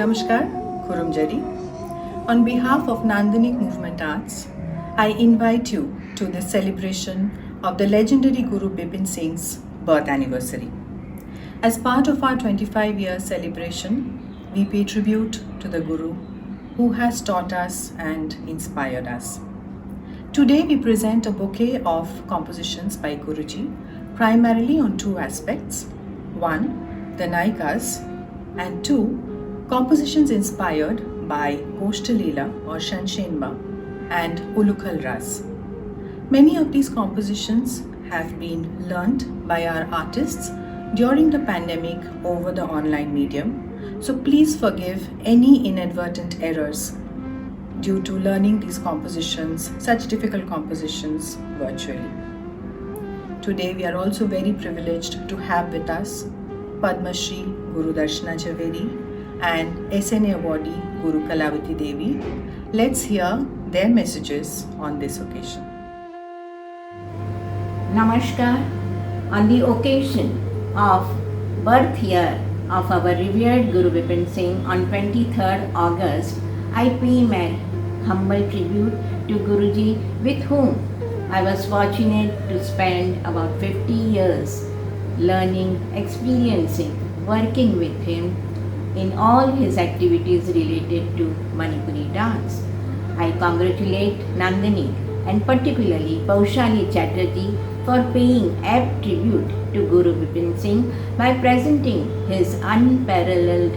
Namaskar, Khurumjari. On behalf of Nandanik Movement Arts, I invite you to the celebration of the legendary Guru Bipin Singh's birth anniversary. As part of our 25-year celebration, we pay tribute to the Guru who has taught us and inspired us. Today we present a bouquet of compositions by Guruji, primarily on two aspects. One, the Naikas, and two, compositions inspired by Goshtalila or Shanshenba and Ulukal Ras. Many of these compositions have been learnt by our artists during the pandemic over the online medium, so please forgive any inadvertent errors due to learning these compositions, such difficult compositions, virtually. Today we are also very privileged to have with us Padma Shri Guru Darshana Jhaveri and SNA awardee Guru Kalavati Devi. Let's hear their messages on this occasion. Namaskar. On the occasion of birth year of our revered Guru Bipin Singh on 23rd August, I pay my humble tribute to Guruji, with whom I was fortunate to spend about 50 years learning, experiencing, working with him in all his activities related to Manipuri dance. I congratulate Nandini and particularly Paushali Chatterjee for paying apt tribute to Guru Bipin Singh by presenting his unparalleled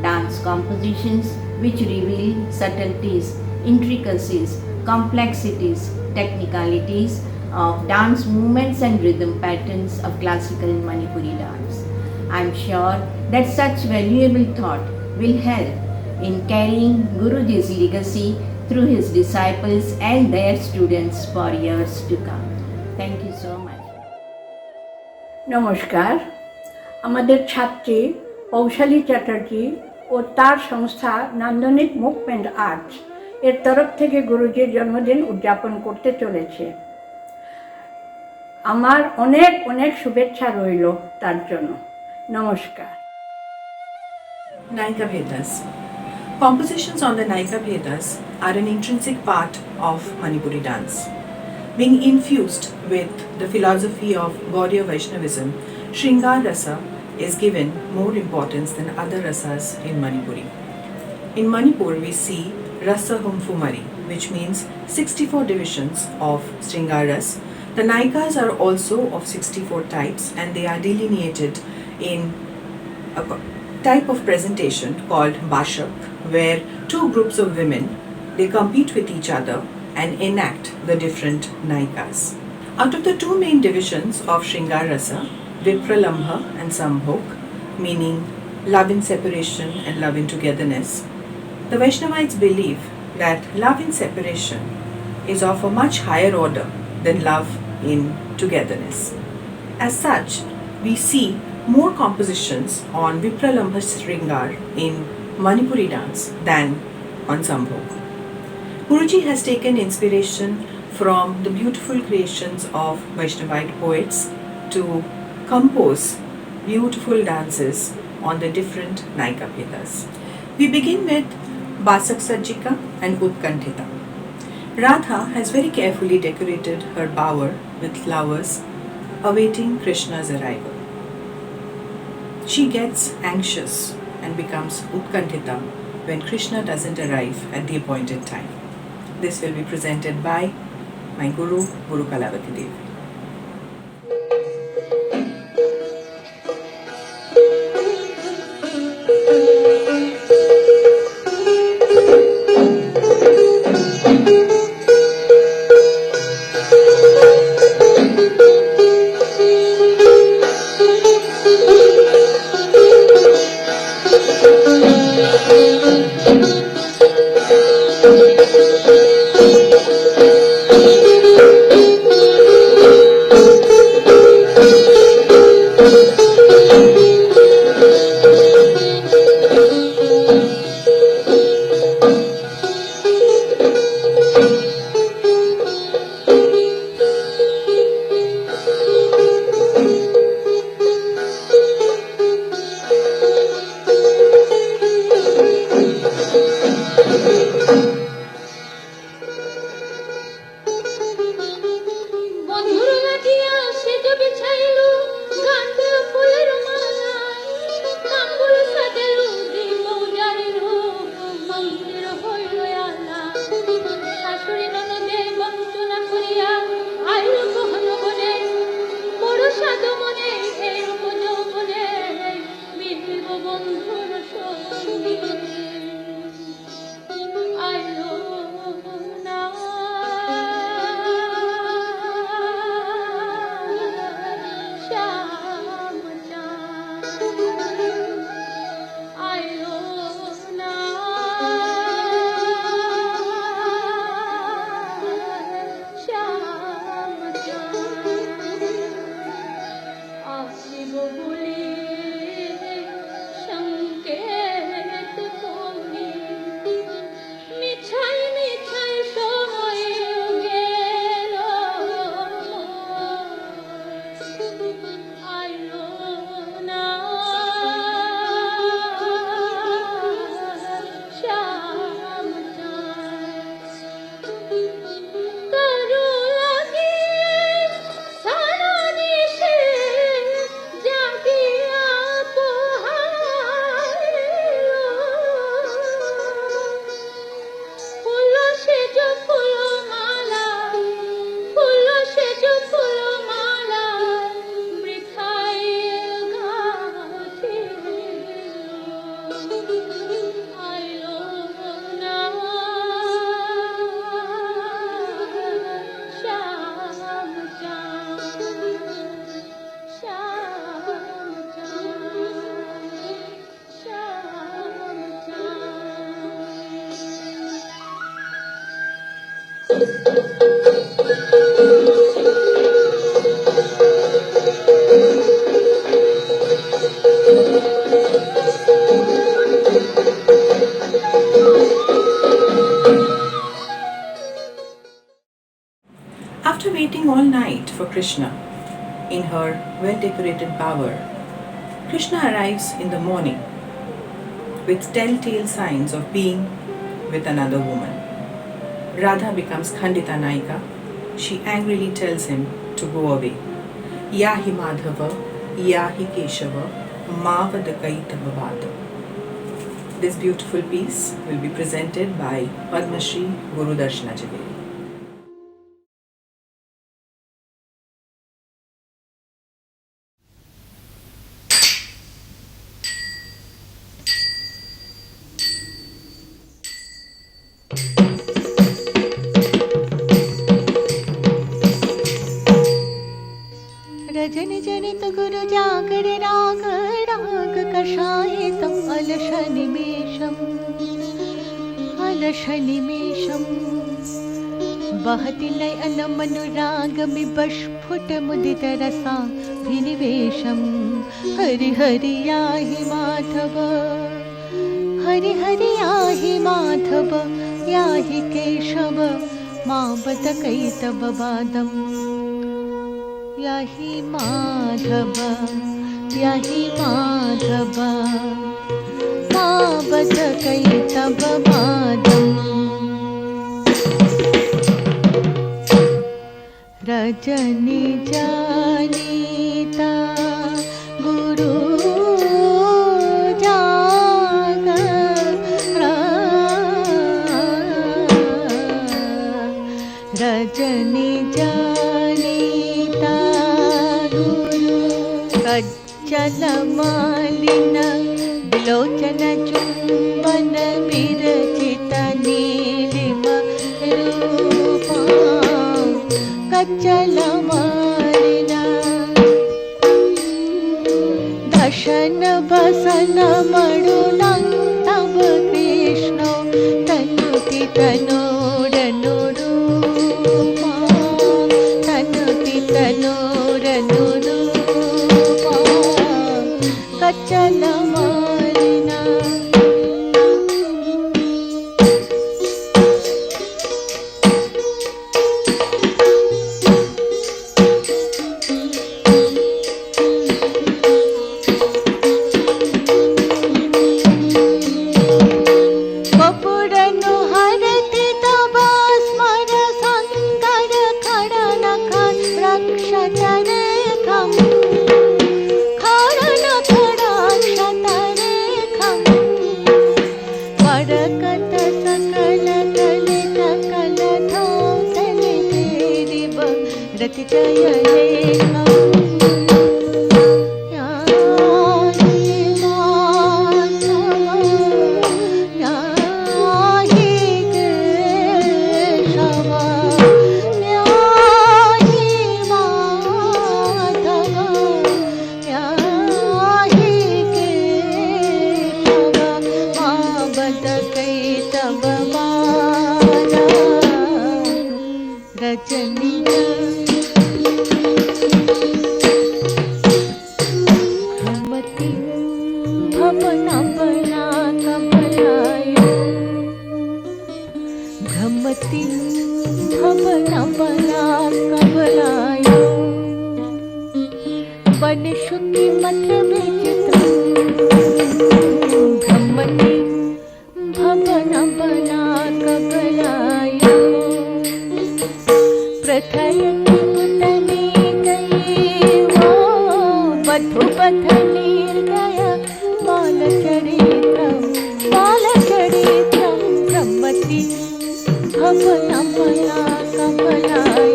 dance compositions which reveal subtleties, intricacies, complexities, technicalities of dance movements and rhythm patterns of classical Manipuri dance. I am sure that such valuable thought will help in carrying Guruji's legacy through his disciples and their students for years to come. Thank you so much. নমস্কার। আমাদের ছাত্রী পৌশালী চ্যাটার্জি ও তার সংস্থা নান্দনিক movement arts এর তরফ থেকে গুরুজির জন্মদিন উদযাপন করতে চলেছে। আমার অনেক অনেক শুভেচ্ছা রইল তার জন্য। নমস্কার। Naika Bhedas. Compositions on the Naika Bhedas are an intrinsic part of Manipuri dance. Being infused with the philosophy of Gaudiya Vaishnavism, Shringar Rasa is given more importance than other rasas in Manipuri. In Manipur, we see Rasa Humfumari, which means 64 divisions of Shringar Ras. The Naikas are also of 64 types and they are delineated in a type of presentation called Bashak, where two groups of women, they compete with each other and enact the different Naikas. Out of the two main divisions of Shringar Rasa, Vipralambha and Sambhog, meaning love in separation and love in togetherness, the Vaishnavites believe that love in separation is of a much higher order than love in togetherness. As such, we see more compositions on Vipralambha Shringar in Manipuri dance than on Sambhog. Guruji has taken inspiration from the beautiful creations of Vaishnavite poets to compose beautiful dances on the different Naika Bhedas. We begin with Basak Sajjika and Utkantita. Radha has very carefully decorated her bower with flowers, awaiting Krishna's arrival. She gets anxious and becomes Utkantita when Krishna doesn't arrive at the appointed time. This will be presented by my Guru, Guru Kalavati Devi. After waiting all night for Krishna in her well-decorated bower, Krishna arrives in the morning with telltale signs of being with another woman. Radha becomes Khandita Naika. She angrily tells him to go away. Yahi Madhava, Yahi Keshava, Mavadakaitava Vada. This beautiful piece will be presented by Padma Shri Guru Darshana Javeri. रजन जनित गुरु जागर राग राग कषायितम् अलशनिमेषम् बहति नयन मनुरागमिबस्फुट मुदित रसाभिनिवेशम् हरि हरि याहि माधव हरि हरि याहि माधव याहि केशव मा बत कैतव वादम् याहि माधव मा बत कैतव वादम् रजनी जानीता गुरु रजनी जानीता गुरु कज्जल मालिन विलोचन चुम्बन विरचित नीलिम रूपा कज्जल मालिन दशन बसन मणुनं तव कृष्ण तनुति तनोरनुरूपा तनुति तनोरनुरूपा कज्जल मालिन रजनी वन शुकी मथ विचित्रं ब्रह्मणि भवन बना कबलाय प्रथयति उतने गये वो वधु पथ निर्दय बालचरित्रं ब्रह्मति भवन बना कबलाय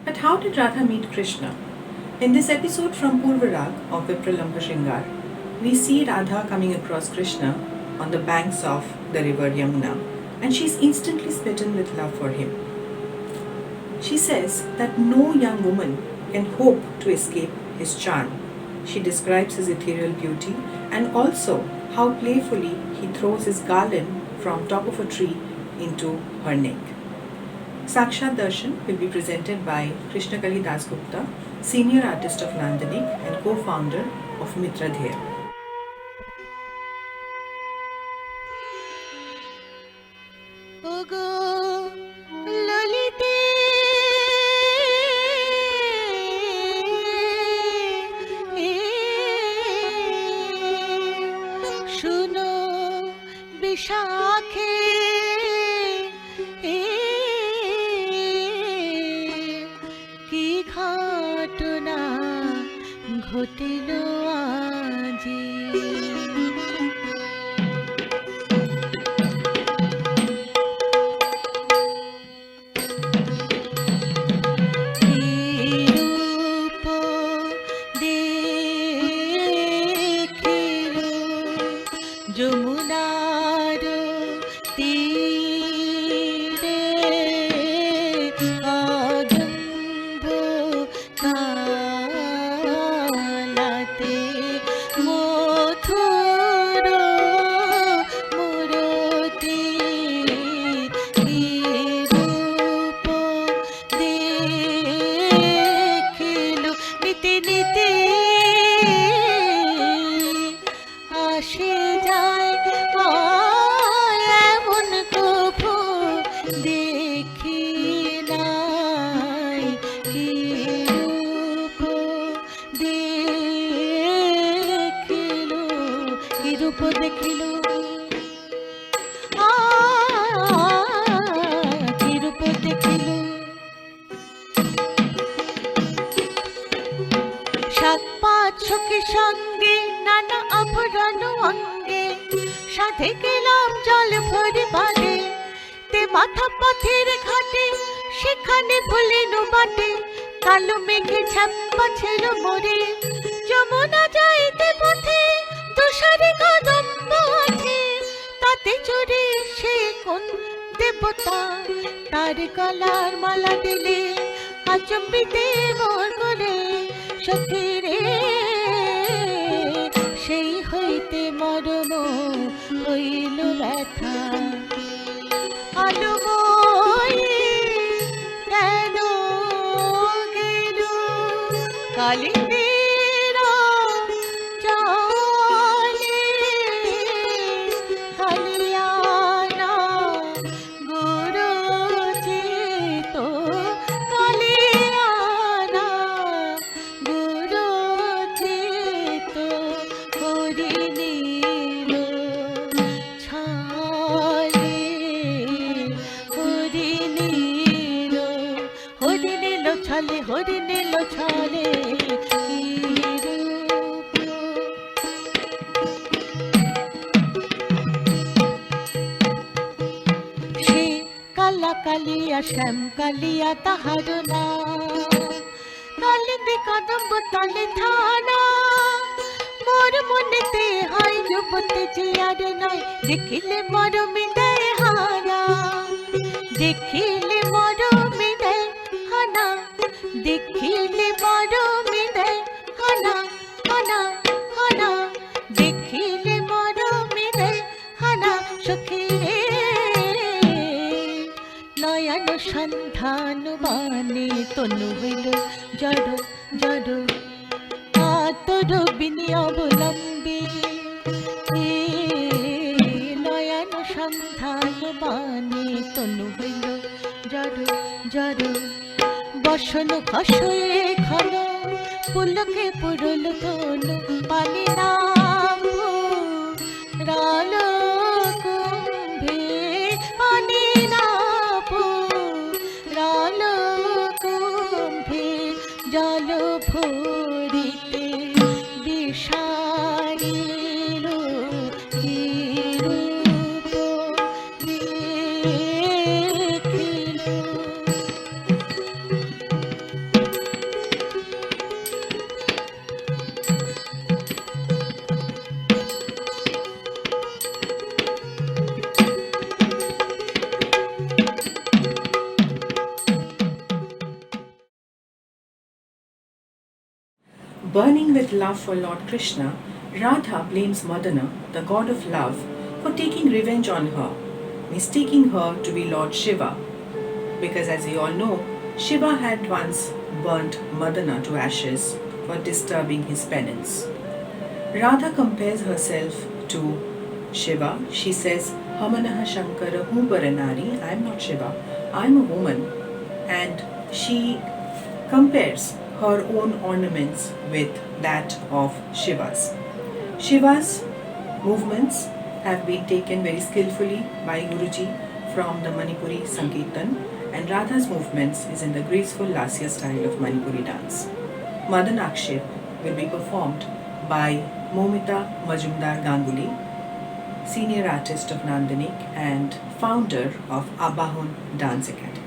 But how did Radha meet Krishna? In this episode from Purvarag of Vipralamba Shringar, we see Radha coming across Krishna on the banks of the river Yamuna, and she is instantly smitten with love for him. She says that no young woman can hope to escape his charm. She describes his ethereal beauty and also how playfully he throws his garland from top of a tree into her neck. Sakshat Darshan will be presented by Krishnakali Dasgupta, senior artist of Nandanik and co-founder of Mitra Dheya. শুনো বিশাখে কি ঘটনা ঘটিল আজি যমুনার তীরে আগম্ভ কালাতে মধুর মূরতি রূপ দেখিল নিতে নিতে আসে যায় এমন কভু দেখি নাই কি রূপ দেখিল কি রূপ দেখিল কি রূপ দেখিল সাত পাঁচ সখী সঙ্গে নানা আভরণ অঙ্গে সাথে গেলাম জল ভরে বাড়ে তে মাথা পথের ঘাটে সেখানে ভুলিনু বাটে কালো মেঘে ছাপ্পা ছিল মোরে যমুনা যাইতে পথে তুষারে কদম্ব আছে তাতে চড়ে সে কোন দেবতা তার গলার মালা দিলে আচম্বিতে মোর করে সখীরে সেই হইতে মরম হইল ব্যথা আলুময় কেন গেল কালিন্দির জলে কালিয়ানা গুরুচিত কালিয়ানা গুরুচিত হরিণীর ছালে হরিণীর হরিণীল ছালে হরিণীল ছালে কি রূপ সে কালা কালিয়া শ্যাম কালিয়া তাহার না কালিতে কদম্ব তলে থানা মোর মনেতে হয় যুবতী যে আর নাই দেখিলে মরমে দেয় হানা দেখিলে মরমে দেয় হানা দেখিলে মরমে দেয় হানা হানা হানা দেখিলে মরমে দেয় হানা সখীরে নয়ন সন্ধান বানে তনু হইল জড় জড় আতর বিনি অবলম্বী নয়ন সন্ধান বানে তনু হইল জড় জড় বসন খসয়ে ঘন পুলকে পুরল তনু পানি নাম রাল কুম্ভে পানি নাপু রাল কুম্ভে জল ভরিতে বিষাণীর রূপ দেখিল Burning with love for Lord Krishna, Radha blames Madana, the god of love, for taking revenge on her, mistaking her to be Lord Shiva, because as we all know, Shiva had once burnt Madana to ashes for disturbing his penance. Radha compares herself to Shiva. She says, Hamanaha Shankara Huparanari, I am not Shiva, I am a woman. And she compares her own ornaments with that of Shiva's. Shiva's movements have been taken very skillfully by Guruji from the Manipuri Sankirtan, and Radha's movements is in the graceful Lasya style of Manipuri dance. Madan Akship will be performed by Momita Majumdar Ganguly, senior artist of Nandanik and founder of Abahun Dance Academy.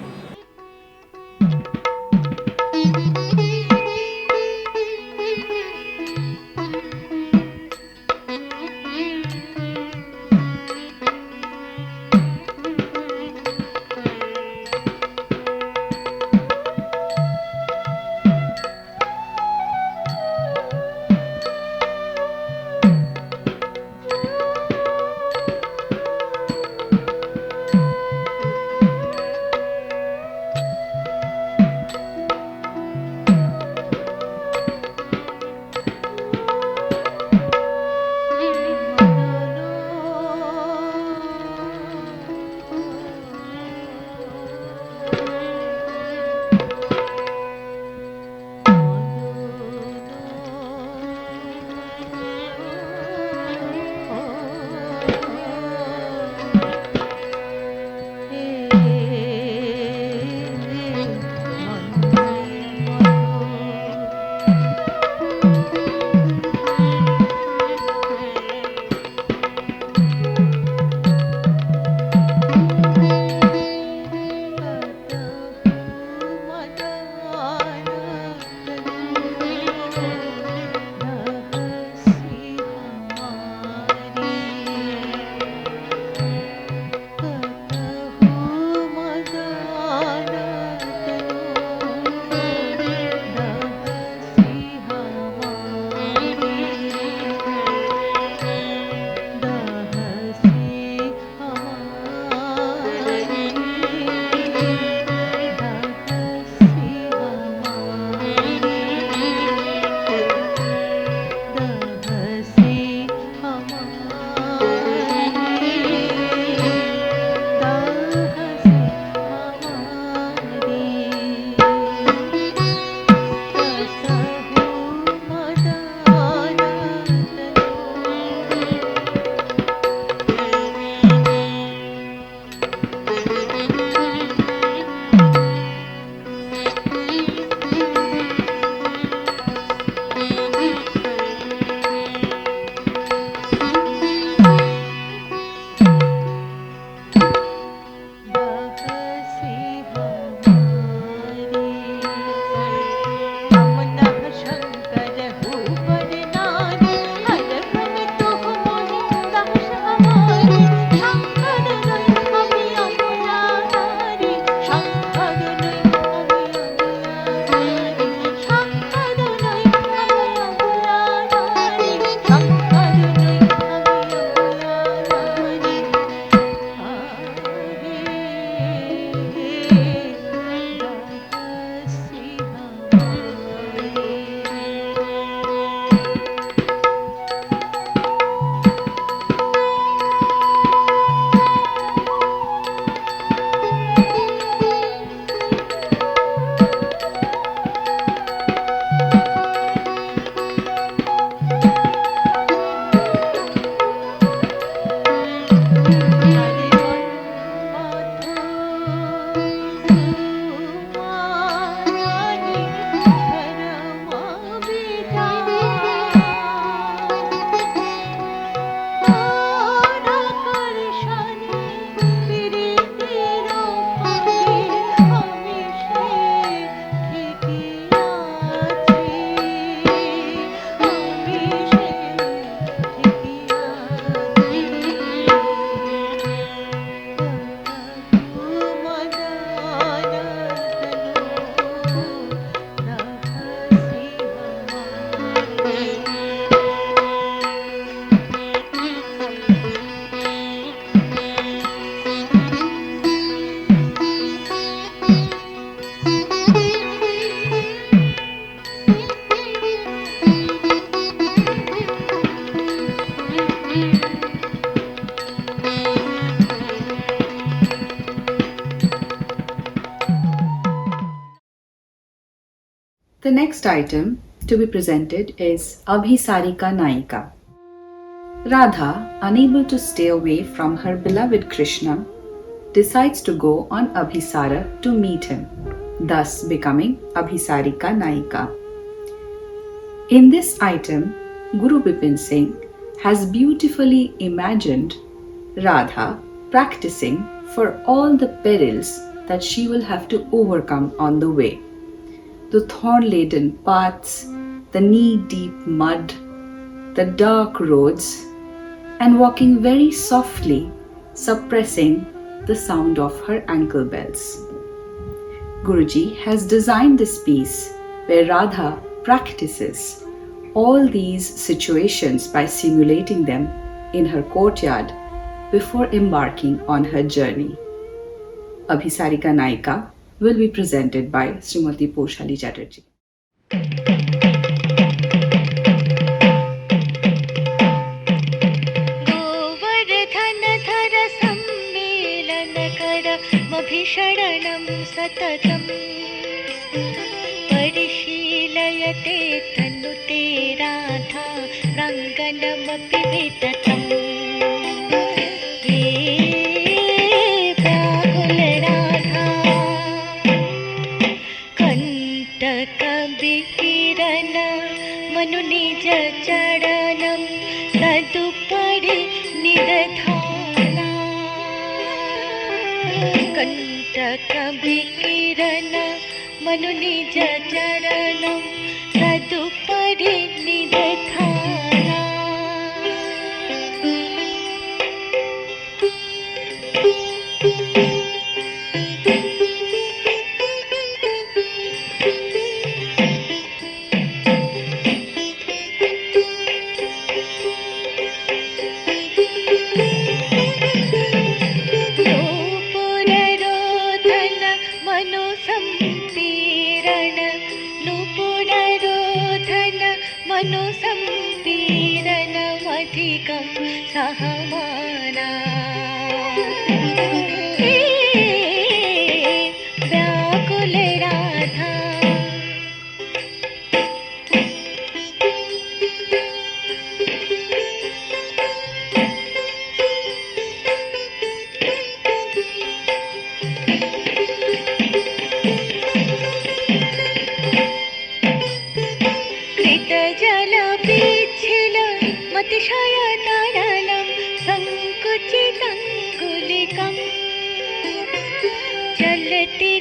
next item to be presented is Abhisarika Naika. Radha, unable to stay away from her beloved Krishna, decides to go on Abhisara to meet him, thus becoming Abhisarika Naika. In this item, Guru Bipin Singh has beautifully imagined Radha practicing for all the perils that she will have to overcome on the way. The thorn-laden paths, the knee-deep mud, the dark roads, and walking very softly, suppressing the sound of her ankle bells. Guruji has designed this piece where Radha practices all these situations by simulating them in her courtyard before embarking on her journey. Abhisarika Naika will be presented by Srimati Poshali Chatterjee. गोवर्धनधर सम्मेलनकरमभिषणनं सततं परिशीलयते तनुते राधा रङ्गनमपि विततम् कंटकविकिरण मनु निज चरणं तदुपरि निदधाना कंटकविकिरण मनु निज चरणं तदुपरि निदधाना मनुसंपीडनमधिकं सहमाना व्याकुल राधा मतिशयतरलं सङ्कुचितङ्गुलिकं चलति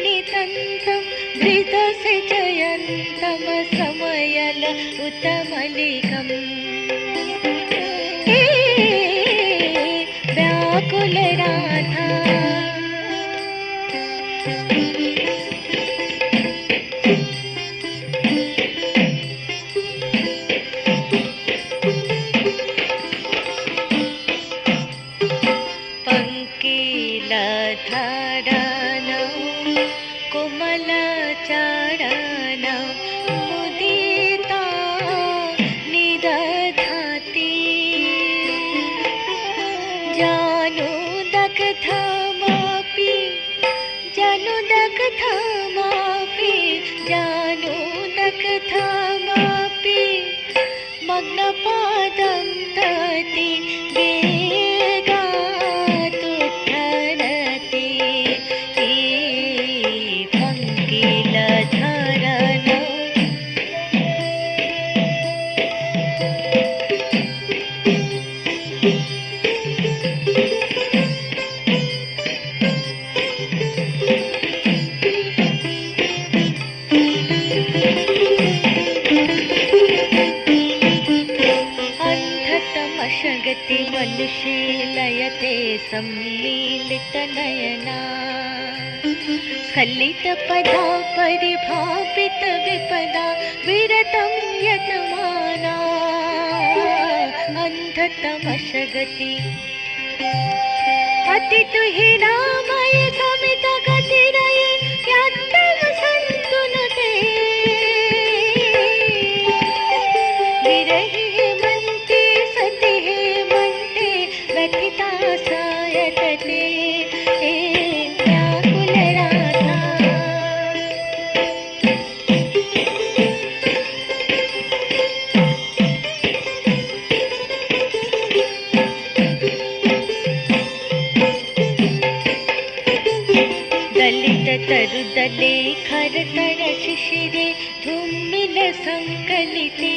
नितन्तं धृतसिजयन्तं समयल उतमलिकम् व्याकुल राधा मुदिता निदधाति जानुदग्धमापि मग्नपादं तति वेगातुद्धरति पङ्किलधरणम् अंधतमशगति मनुशीलयते सम्मीलितनयना स्खलितपदा परिभावित विपदा विरतं यतमाना अंधतमशगति अति तुहिनामय समित गतिरये यत्तम सन्तुनुते विरहि हेमन्ते सति हेमन्ते व्यथिता सायतते व्याकुल राधा मरुदले खरतर शिशिरे धूमिल सङ्कलिते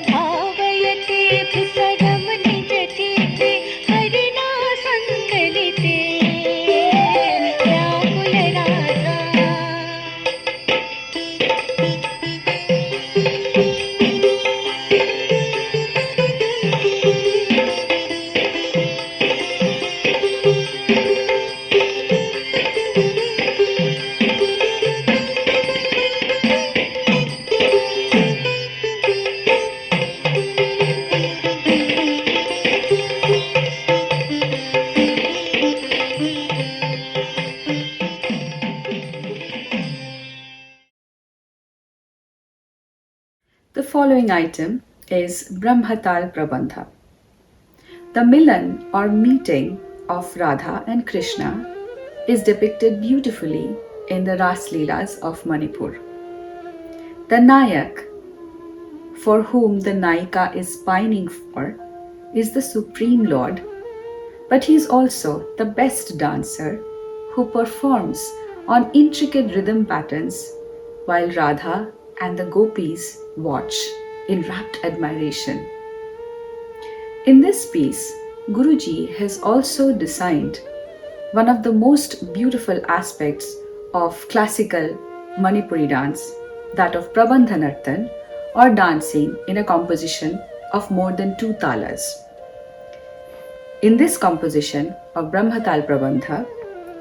भावयते विसरं निजचिते हरिणा सङ्कलिते व्याकुलराजा The following item is Brahmatal Prabandha. The Milan or meeting of Radha and Krishna is depicted beautifully in the Ras Leelas of Manipur. The Nayak, for whom the Naika is pining for, is the Supreme Lord, but he is also the best dancer who performs on intricate rhythm patterns while Radha and the gopis watch in rapt admiration. In this piece, Guruji has also designed one of the most beautiful aspects of classical Manipuri dance, that of Prabandha Nartan, or dancing in a composition of more than 2 talas. In this composition of Brahmatal Prabandha,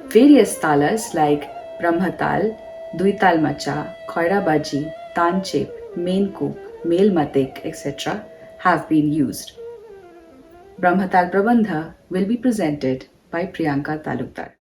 various talas like Brahmatal, Duital Macha, Khoirabaji, Tanchep, Mainkup, Melmatik, etc. have been used. Brahmatal Prabandha will be presented by Priyanka Talukdar.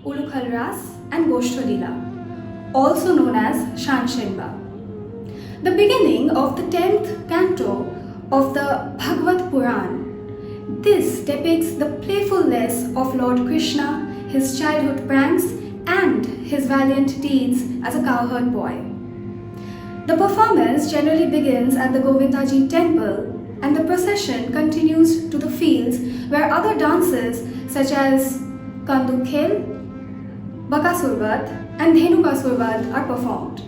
Ulukhal Ras, and Goshthalila, also known as Shanshenba. The beginning of the 10th canto of the Bhagavad Puran. This depicts the playfulness of Lord Krishna, his childhood pranks, and his valiant deeds as a cowherd boy. The performance generally begins at the Govindaji temple, and the procession continues to the fields where other dances such as Kandu Khel, Bakasur and Dhenukasur are performed.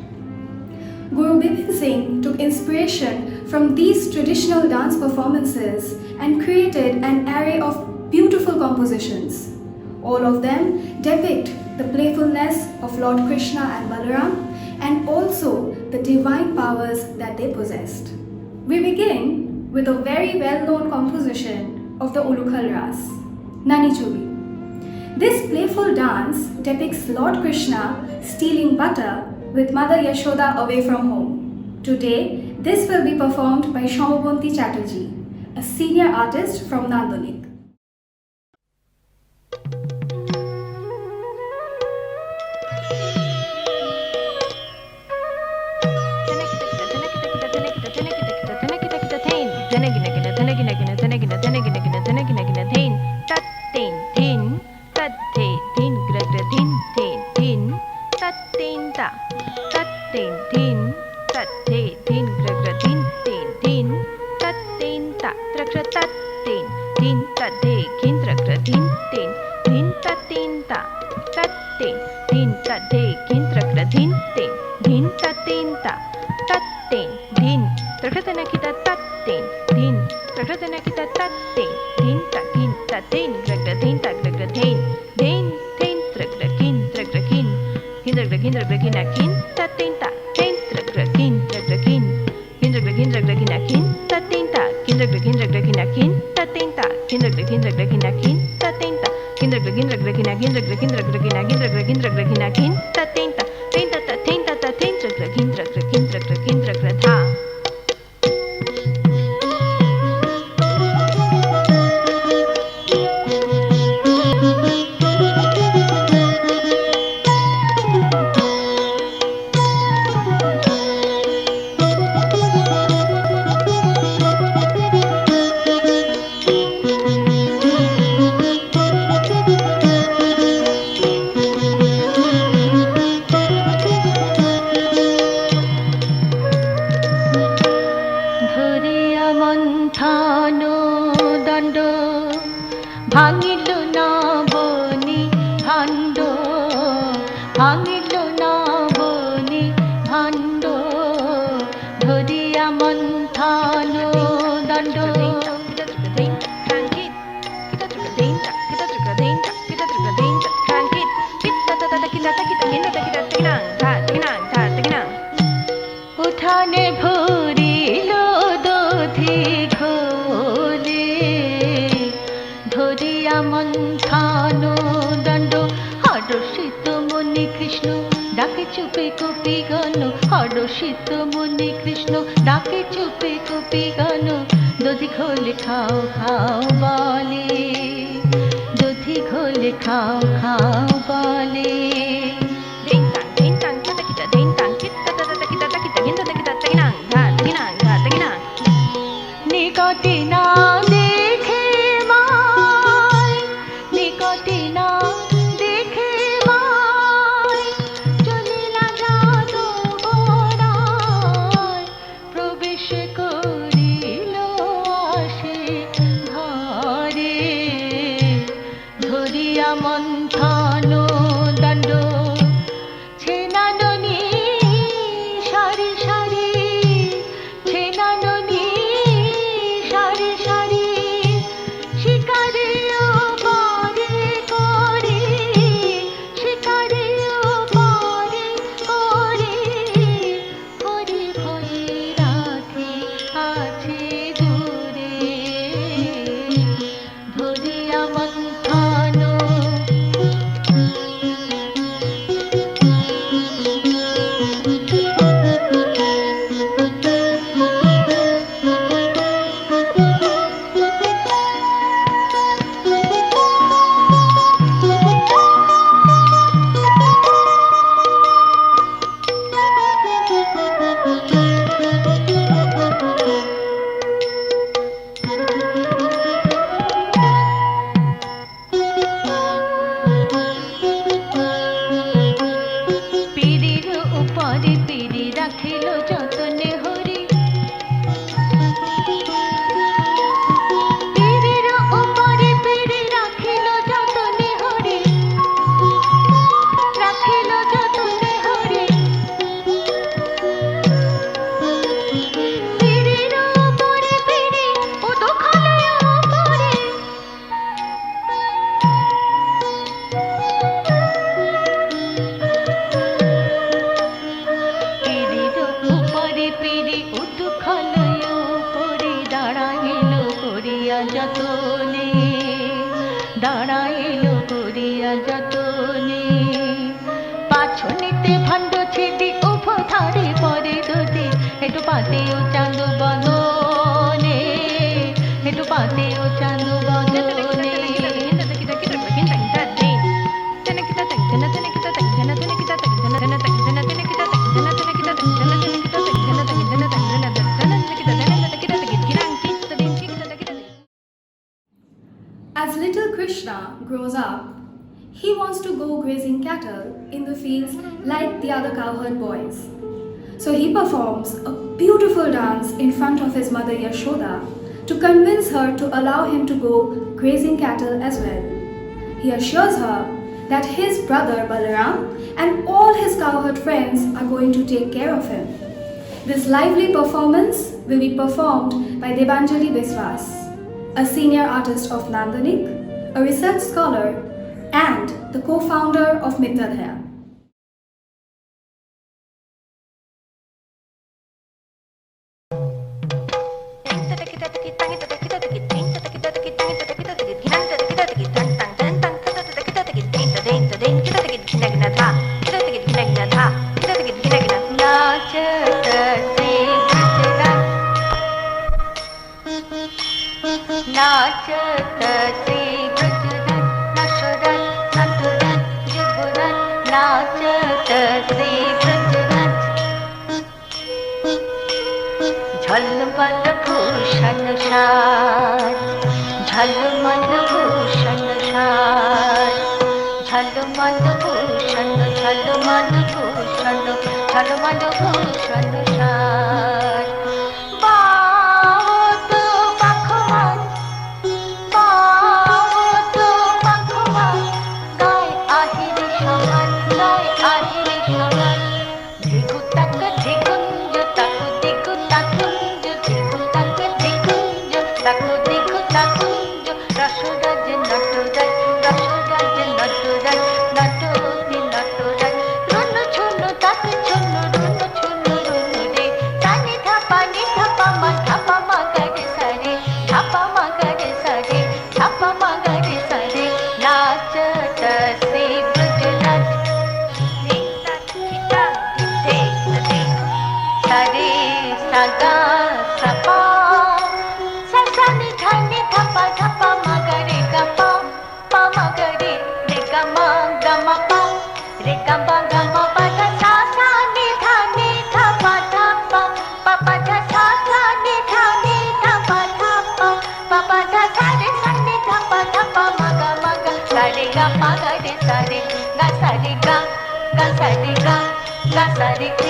Guru Bipin Singh took inspiration from these traditional dance performances and created an array of beautiful compositions. All of them depict the playfulness of Lord Krishna and Balaram and also the divine powers that they possessed. We begin with a very well-known composition of the Ulukhal Ras, Nani Churi. This playful dance depicts Lord Krishna stealing butter with Mother Yashoda away from home. Today, this will be performed by Shomabanti Chatterjee, a senior artist from Nandonik. বদনে পাছনিতে ভাণ্ড ছেদি উভধারে পরে দুধে হেঁটু পাতে ও চাঁদ বদনে হেঁটু পাতে ও চাঁদ বদনে As little Krishna grows up, he wants to go grazing cattle in the fields like the other cowherd boys. So he performs a beautiful dance in front of his mother Yashoda to convince her to allow him to go grazing cattle as well. He assures her that his brother Balaram and all his cowherd friends are going to take care of him. This lively performance will be performed by Debanjali Biswas, a senior artist of Nandanik, a research scholar, and the co-founder of Mitradhaya. झलमल Bhushan साज झलमल भूषण साज झलमल भूषण झलमल भूषण झलमल भूषण साज पाओ तो पखवान पाओ तो पखवान गाय আহিরি সমান গায় আহিরি সমান ধিকু তাক ধিকুঞ্জ তাকু দিকু তাকুঞ্জ ধিকু তাক ধিকুঞ্জ তাকু দিকু তাকুঞ্জ রসরাজ নটরাজ রসরাজ নটরাজ নটনি নটরাজ রুনু ছুনু তাক ছুনু রুনু ছুনু রুনু রে তানি ধাপা মা গারে সারে ধাপা মা গারে সারে ধাপা মা গারে সারে নাচত সে ব্রজনাথ সারে সাগা সাপা সাসানি ধানি ধাপা ধাপা মাগারে গাপা পা মাগারে রে গামা গামা পা রে গামা গামা পা ধা সাসানি ধানি ধাপা ধাপা পাপা ধা সাসানি ধানি ধাপা ধাপা পাপা ধা সারে সানি ধাপা ধাপা মাগা মাগা সারে গা মাগারে সারে গা সারে গা গা সারে গা গা সারে গা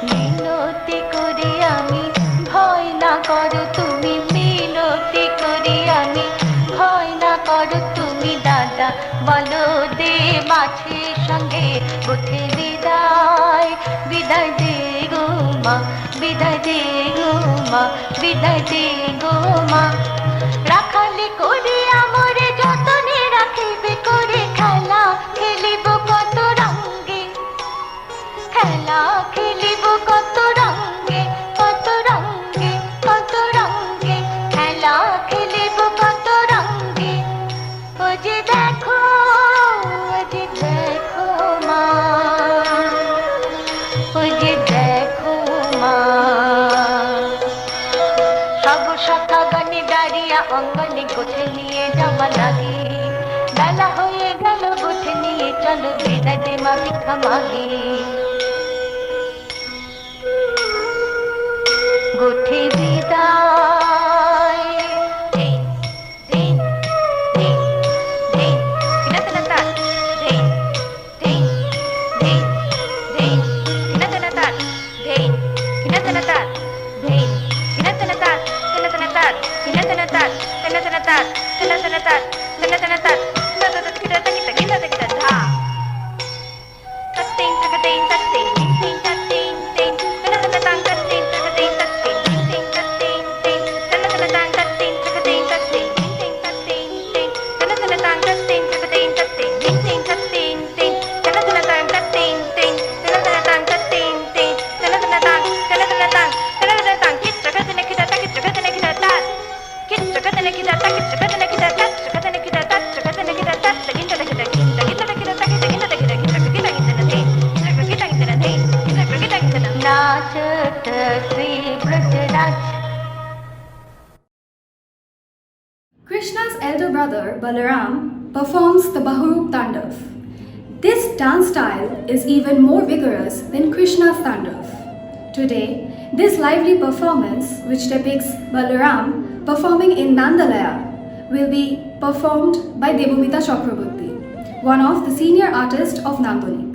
মিনতি করি আমি ভয় না করো তুমি মিনতি করি আমি ভয় না করো তুমি দাদা বলো দে মাছের সঙ্গে উঠে বিদায় বিদায় দে গো মা বিদায় দে গো মা বিদায় দে গো মা রাখালি করি আমরে যতনে রাখিবে করে খেলা খেলিব কত রঙ্গে খেলা খেলিব কত রঙ্গে কত রঙ্গে কত রঙ্গে খেলা খেলিব কত রঙ্গে ও যে দেখো মা ও যে দেখো মা সব শাখা গানে দাঁড়িয়া অঙ্গনে গোছে নিয়ে যাওয়া লাগে বেলা হয়ে গেল গোছে নিয়ে চলো বিদায় দে মা ভিক্ষা মাগে গোঠে বিদায় नाचत Shri Brajraj. Krishna's elder brother Balaram performs the Bahurup Tandav. This dance style is even more vigorous than Krishna's Tandav. Today, this lively performance, which depicts Balaram performing in Nandalaya, will be performed by Devamita Chakraborty, one of the senior artists of Nandonik.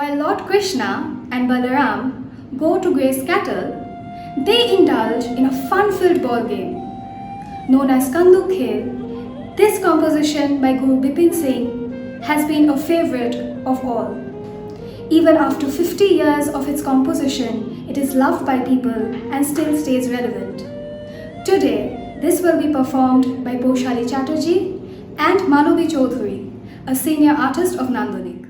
While Lord Krishna and Balaram go to graze cattle, they indulge in a fun-filled ball game. Known as Kandu Khel, this composition by Guru Bipin Singh has been a favorite of all. Even after 50 years of its composition, it is loved by people and still stays relevant. Today, this will be performed by Poshali Chatterjee and Manobi Chaudhuri, a senior artist of Nandonik.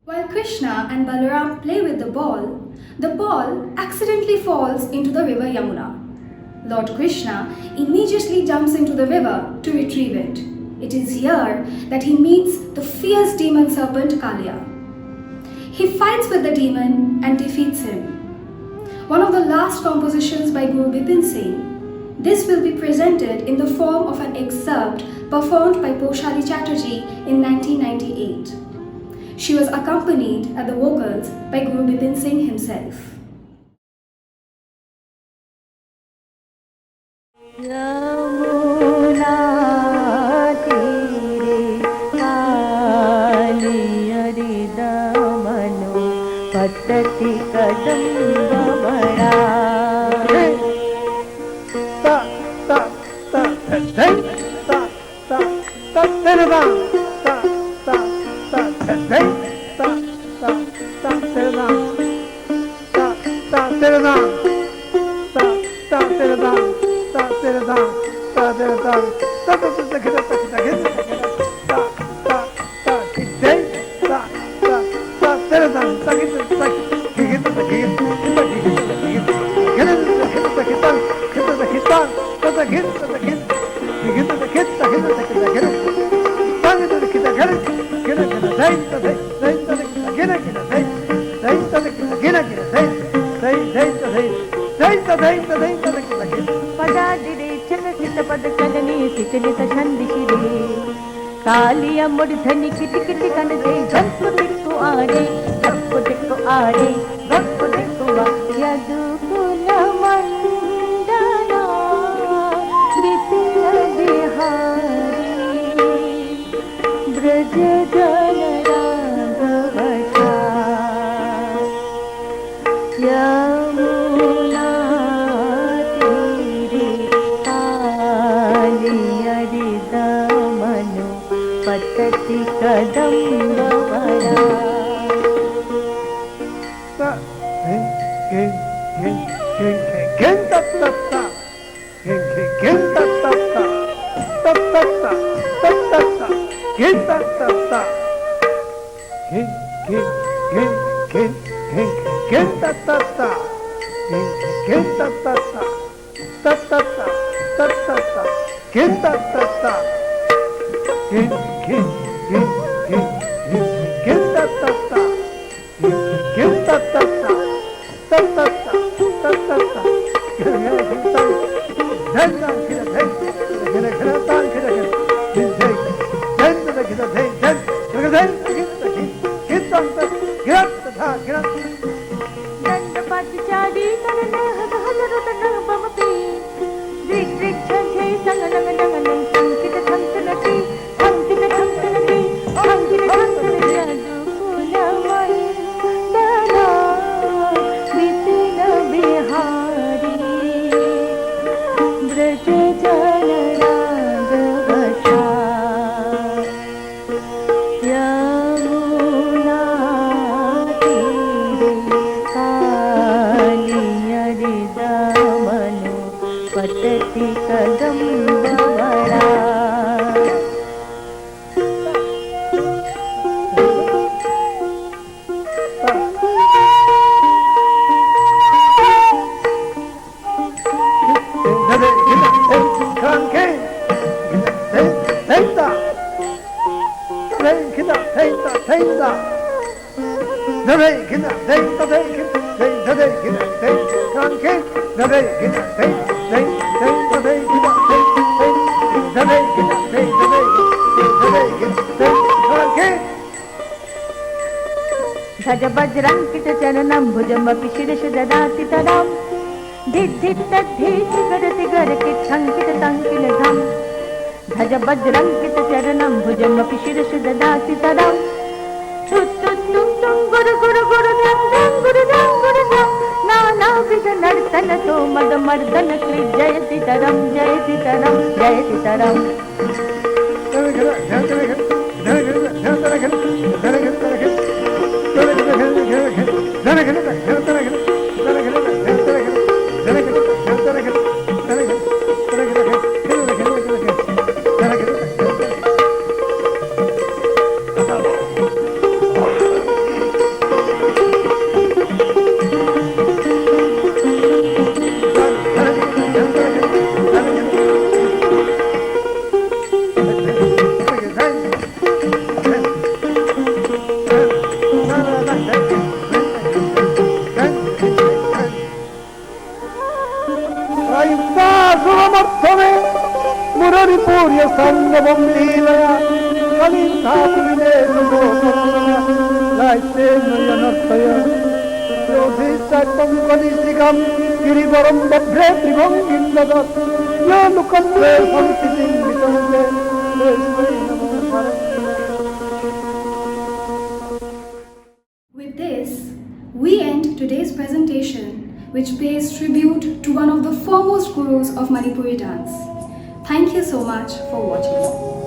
While Krishna and Balaram play with the ball accidentally falls into the river Yamuna. Lord Krishna immediately jumps into the river to retrieve it. It is here that he meets the fierce demon serpent Kalia. He fights with the demon and defeats him. One of the last compositions by Guru Bipin Singh, this will be presented in the form of an excerpt performed by Poshali Chatterjee in 1998. She was accompanied at the vocals by Guru Bipin Singh himself. पद्धति कदंब बड़ा ta ta ta ta ta ta ta tereba ta ta ta ta ta ta ta tereba ta ta tereba ta ta tereba ta tereba ta tereba ta ta ta ta ta ta ta ta ta kidei ta ta ta tereba ta kidei ta kidei ta kidei ta पदादिरे चलचित पद चलने सिचलित छंदिशिरे कालिया मूर्धनि किटकिट कनसे गप्पु दिक्कु आड़े गप्पु दिक्कु यदुकुल मंडला विपिन बिहारी ब्रज जन राघवता यमुना तीरे कालिया दमनु पतति कदंब बड़ा पतति कदंब बड़ा भज बजरंकित चरणं भुजमपि शिरश ददाति तदां धिद्धित् तद्धित् गरति गरकित् शङ्कित तङ्किलधम् भज बजरंकित चरणं भुजमपि शिरश ददाति तदां तुं गुरु गुरु गुरु धं नानाविध नर्तन तो मद मर्दन कृत जयति तरम मुररिपूर्य संगमं लीलया कलितापुलिनेर्नोदय योधिसर्पं कलिशिखं गिरिवरं बभ्रे त्रिभङ्गिं ददत् यो लुकन्ते संस्थितिं वितन्ते With this, we end today's presentation, which pays tribute to one of the foremost gurus of Manipuri dance. Thank you so much for watching.